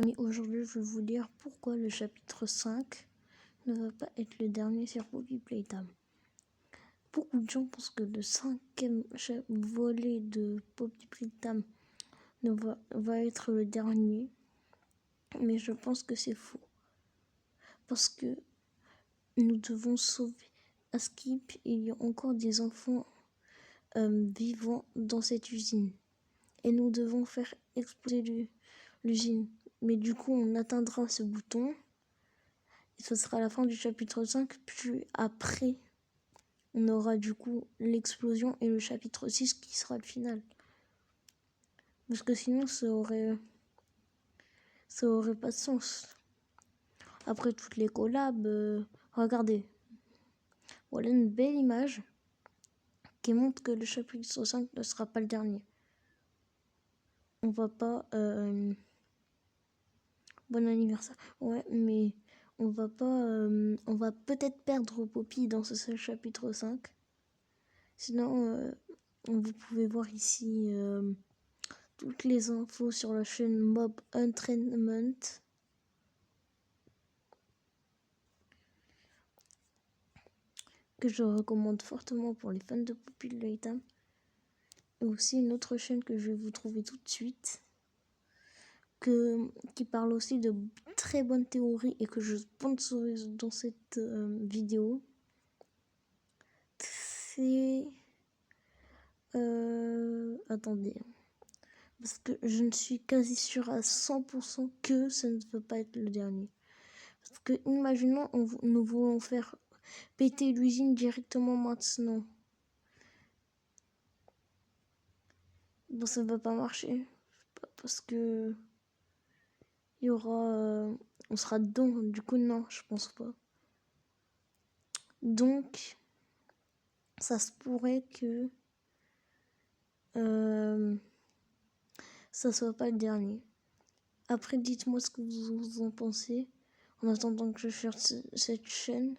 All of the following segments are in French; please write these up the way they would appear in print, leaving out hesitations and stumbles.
Mais aujourd'hui, je vais vous dire pourquoi le chapitre 5 ne va pas être le dernier sur Poppy Playtime. Beaucoup de gens pensent que le 5e volet de Poppy Playtime va être le dernier, mais je pense que c'est faux. Parce que nous devons sauver Skip. Il y a encore des enfants vivants dans cette usine. Et nous devons faire exploser l'usine. Mais du coup, on atteindra ce bouton. Et ce sera la fin du chapitre 5. Puis après, on aura du coup l'explosion et le chapitre 6 qui sera le final. Parce que sinon, ça aurait pas de sens. Après toutes les collabs, regardez. Voilà une belle image qui montre que le chapitre 5 ne sera pas le dernier. On va pas... Bon anniversaire. Ouais, mais on va pas... on va peut-être perdre Poppy dans ce chapitre 5. Sinon, vous pouvez voir ici toutes les infos sur la chaîne Mob Entrainment. Que je recommande fortement pour les fans de Poppy Playtime. Et aussi une autre chaîne que je vais vous trouver tout de suite. Qui parle aussi de très bonnes théories et que je sponsorise dans cette vidéo. C'est... attendez. Parce que je ne suis quasi sûre à 100% que ça ne peut pas être le dernier. Parce que imaginons, nous voulons faire péter l'usine directement maintenant. Bon, ça ne va pas marcher. Parce que... il y aura... on sera dedans. Du coup, non, je pense pas. Donc... ça se pourrait que... ça soit pas le dernier. Après, dites-moi ce que vous en pensez. En attendant que je fasse cette chaîne.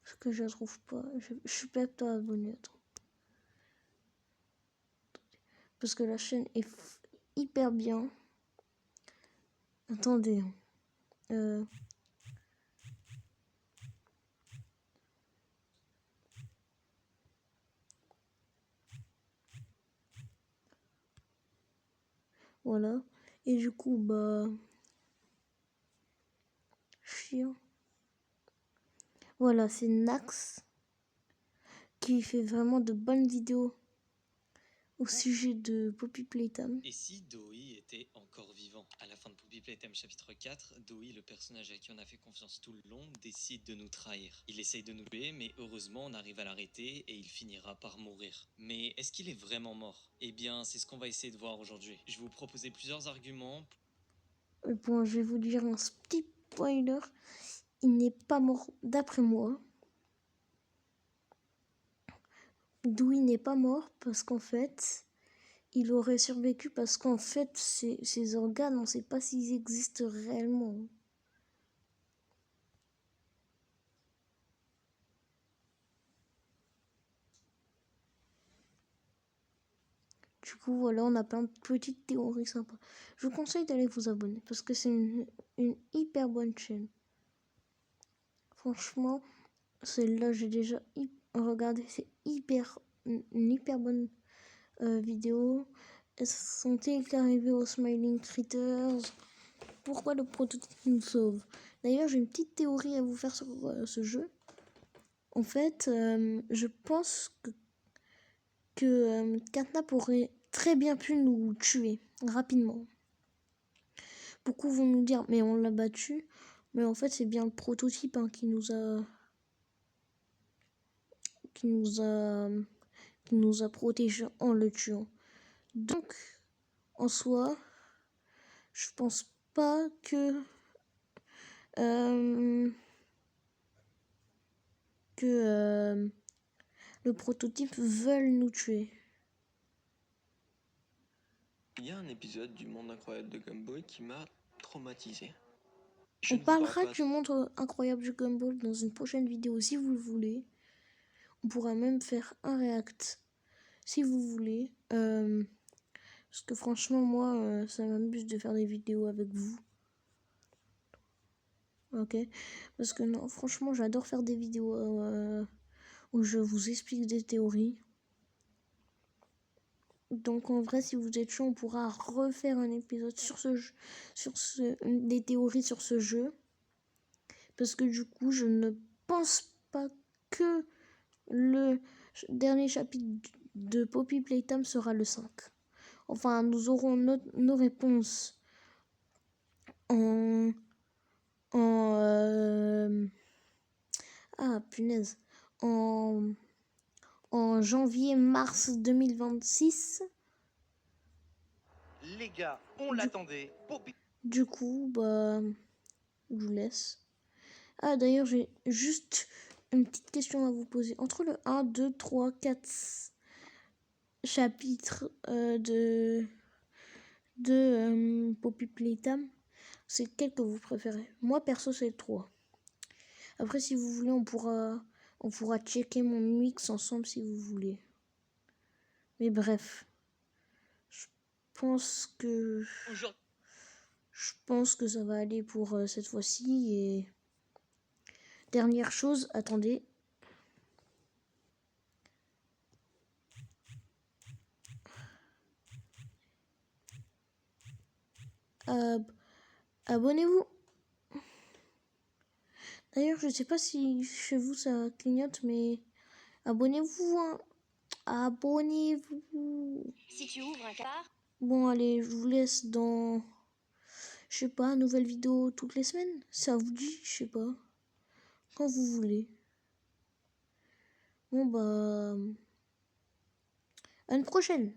Parce que je la trouve pas. Je suis pas abonné. Parce que la chaîne est hyper bien. Attendez. Voilà. Et du coup, bah... chiant. Voilà, c'est Nax. Qui fait vraiment de bonnes vidéos au sujet de Poppy Playtime. Et si Dewey était encore vivant? À la fin de Poppy Playtime chapitre 4, Dewey, le personnage à qui on a fait confiance tout le long, décide de nous trahir. Il essaye de nous tuer, mais heureusement on arrive à l'arrêter et il finira par mourir. Mais est-ce qu'il est vraiment mort? Eh bien, c'est ce qu'on va essayer de voir aujourd'hui. Je vais vous proposer plusieurs arguments. Bon, je vais vous dire un petit spoiler. Il n'est pas mort d'après moi. Dewey n'est pas mort parce qu'en fait... il aurait survécu parce qu'en fait, ces organes, on ne sait pas s'ils existent réellement. Du coup, voilà, on a plein de petites théories sympas. Je vous conseille d'aller vous abonner parce que c'est une hyper bonne chaîne. Franchement, celle-là, j'ai déjà regardé. C'est une hyper bonne vidéo. Sont-ils arrivés aux Smiling Critters? Pourquoi le prototype nous sauve? D'ailleurs, j'ai une petite théorie à vous faire sur ce jeu. En fait, je pense que Catnap aurait très bien pu nous tuer rapidement. Beaucoup vont nous dire, mais on l'a battu. Mais en fait, c'est bien le prototype qui nous a protégés en le tuant. Donc, en soi, je pense pas que le prototype veuille nous tuer. Il y a un épisode du Monde incroyable de Gumball qui m'a traumatisé. On parlera du monde incroyable de Gumball dans une prochaine vidéo si vous le voulez. On pourra même faire un react si vous voulez. Parce que franchement, moi, ça m'amuse de faire des vidéos avec vous. Ok? Parce que non, franchement, j'adore faire des vidéos où je vous explique des théories. Donc en vrai, si vous êtes chaud, on pourra refaire un épisode sur ce jeu, des théories sur ce jeu. Parce que du coup, je ne pense pas que le dernier chapitre de Poppy Playtime sera le 5. Enfin, nous aurons nos réponses en... Ah, punaise. En janvier-mars 2026. Les gars, on l'attendait. Du coup, bah, je vous laisse. Ah, d'ailleurs, j'ai juste une petite question à vous poser. Entre le 1, 2, 3, 4 chapitres de Poppy Playtime, c'est lequel que vous préférez? Moi, perso, c'est le 3. Après, si vous voulez, on pourra checker mon mix ensemble si vous voulez. Mais bref, je pense que ça va aller pour cette fois-ci. Et dernière chose, attendez. Abonnez-vous. D'ailleurs, je sais pas si chez vous ça clignote, mais abonnez-vous, hein. Abonnez-vous. Si tu ouvres un car. Bon, allez, je vous laisse dans, je sais pas, nouvelle vidéo toutes les semaines. Ça vous dit, je sais pas. Quand vous voulez. Bon, bah, à une prochaine.